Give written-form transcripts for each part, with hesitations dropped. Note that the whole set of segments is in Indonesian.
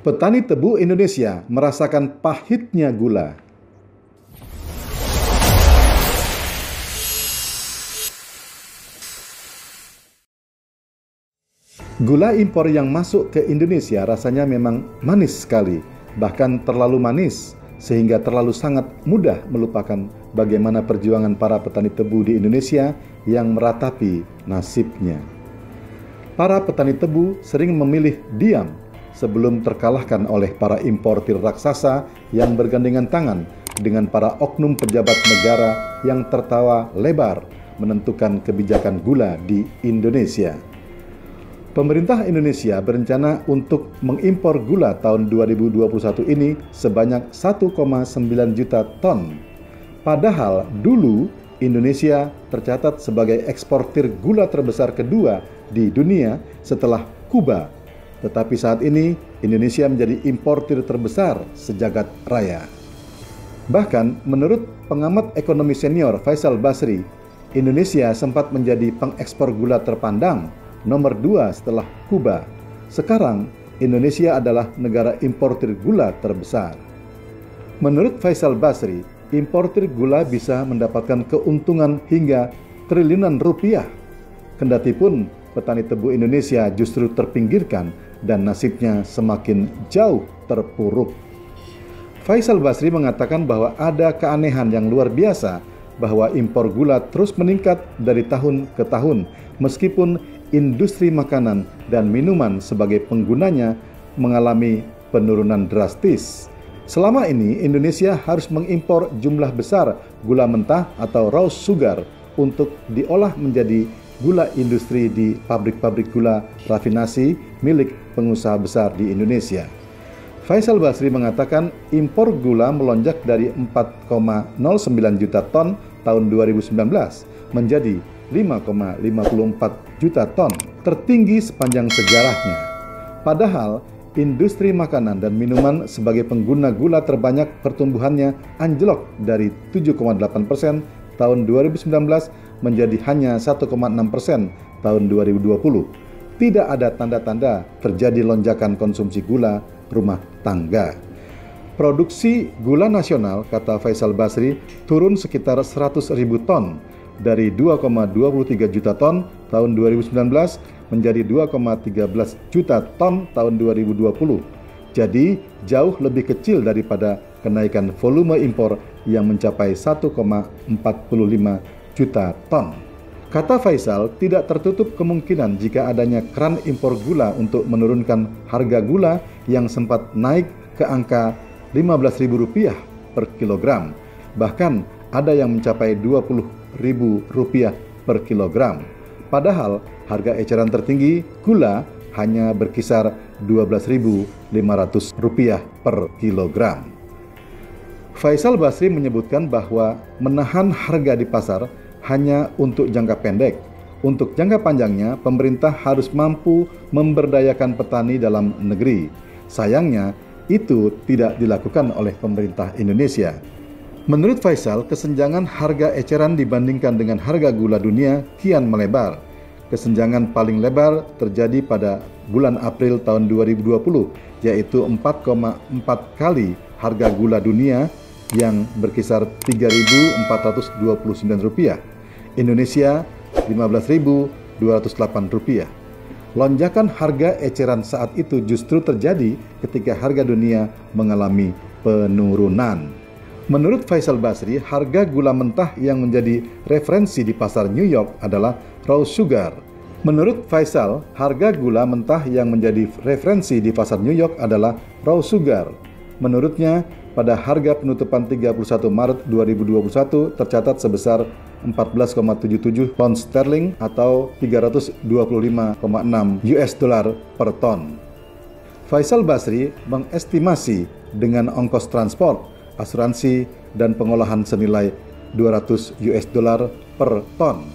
Petani tebu Indonesia merasakan pahitnya gula. Gula impor yang masuk ke Indonesia rasanya memang manis sekali, bahkan terlalu manis, sehingga terlalu sangat mudah melupakan bagaimana perjuangan para petani tebu di Indonesia yang meratapi nasibnya. Para petani tebu sering memilih diam sebelum terkalahkan oleh para importir raksasa yang bergandengan tangan dengan para oknum pejabat negara yang tertawa lebar menentukan kebijakan gula di Indonesia. Pemerintah Indonesia berencana untuk mengimpor gula tahun 2021 ini sebanyak 1,9 juta ton. Padahal dulu Indonesia tercatat sebagai eksportir gula terbesar kedua di dunia setelah Kuba. Tetapi saat ini Indonesia menjadi importir terbesar sejagat raya. Bahkan menurut pengamat ekonomi senior Faisal Basri, Indonesia sempat menjadi pengekspor gula terpandang nomor 2 setelah Kuba. Sekarang Indonesia adalah negara importir gula terbesar. Menurut Faisal Basri, importir gula bisa mendapatkan keuntungan hingga triliunan rupiah. Kendatipun petani tebu Indonesia justru terpinggirkan dan nasibnya semakin jauh terpuruk. Faisal Basri mengatakan bahwa ada keanehan yang luar biasa bahwa impor gula terus meningkat dari tahun ke tahun meskipun industri makanan dan minuman sebagai penggunanya mengalami penurunan drastis. Selama ini Indonesia harus mengimpor jumlah besar gula mentah atau raw sugar untuk diolah menjadi gula industri di pabrik-pabrik gula rafinasi milik pengusaha besar di Indonesia. Faisal Basri mengatakan impor gula melonjak dari 4,09 juta ton tahun 2019 menjadi 5,54 juta ton, tertinggi sepanjang sejarahnya. Padahal industri makanan dan minuman sebagai pengguna gula terbanyak pertumbuhannya anjlok dari 7,8% tahun 2019 menjadi hanya 1,6% tahun 2020. Tidak ada tanda-tanda terjadi lonjakan konsumsi gula rumah tangga. Produksi gula nasional, kata Faisal Basri, turun sekitar 100.000 ton dari 2,23 juta ton tahun 2019 menjadi 2,13 juta ton tahun 2020. Jadi jauh lebih kecil daripada kenaikan volume impor yang mencapai 1,45 juta ton. Kata Faisal, tidak tertutup kemungkinan jika adanya keran impor gula untuk menurunkan harga gula yang sempat naik ke angka Rp15.000 per kilogram. Bahkan ada yang mencapai Rp20.000 per kilogram. Padahal harga eceran tertinggi gula hanya berkisar Rp12.500 per kilogram. Faisal Basri menyebutkan bahwa menahan harga di pasar hanya untuk jangka pendek. Untuk jangka panjangnya, pemerintah harus mampu memberdayakan petani dalam negeri. Sayangnya, itu tidak dilakukan oleh pemerintah Indonesia. Menurut Faisal, kesenjangan harga eceran dibandingkan dengan harga gula dunia kian melebar. Kesenjangan paling lebar terjadi pada bulan April tahun 2020, yaitu 4,4 kali harga gula dunia yang berkisar Rp3.429. Indonesia Rp15.208. Lonjakan harga eceran saat itu justru terjadi ketika harga dunia mengalami penurunan. Menurut Faisal Basri, harga gula mentah yang menjadi referensi di pasar New York adalah raw sugar. Menurut Faisal, harga gula mentah yang menjadi referensi di pasar New York adalah raw sugar. Menurutnya, pada harga penutupan 31 Maret 2021 tercatat sebesar 14,77 pound sterling atau 325,6 US dollar per ton. Faisal Basri mengestimasi dengan ongkos transport, asuransi, dan pengolahan senilai 200 US dollar per ton.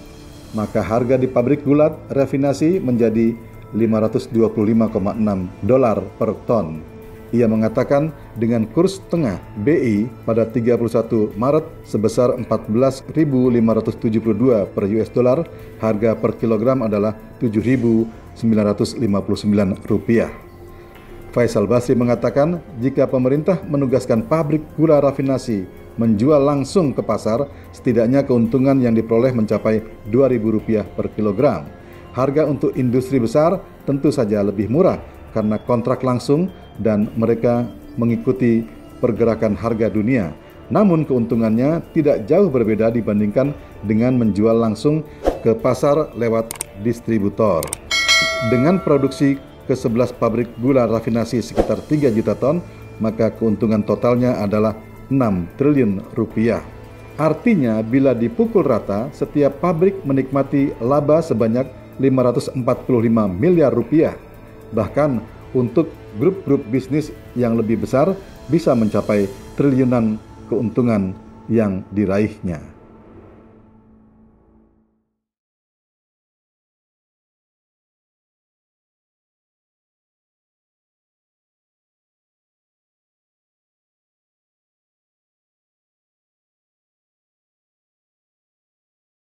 Maka harga di pabrik gula rafinasi menjadi 525,6 dolar per ton. Ia mengatakan dengan kurs tengah BI pada 31 Maret sebesar 14.572 per US dollar, harga per kilogram adalah Rp7.959. Faisal Basri mengatakan jika pemerintah menugaskan pabrik gula rafinasi menjual langsung ke pasar, setidaknya keuntungan yang diperoleh mencapai Rp2.000 per kilogram. Harga untuk industri besar tentu saja lebih murah karena kontrak langsung dan mereka mengikuti pergerakan harga dunia. Namun keuntungannya tidak jauh berbeda dibandingkan dengan menjual langsung ke pasar lewat distributor. Dengan produksi ke-11 pabrik gula rafinasi sekitar 3 juta ton, maka keuntungan totalnya adalah 6 triliun rupiah. Artinya bila dipukul rata, setiap pabrik menikmati laba sebanyak 545 miliar rupiah. Bahkan untuk grup-grup bisnis yang lebih besar bisa mencapai triliunan keuntungan yang diraihnya.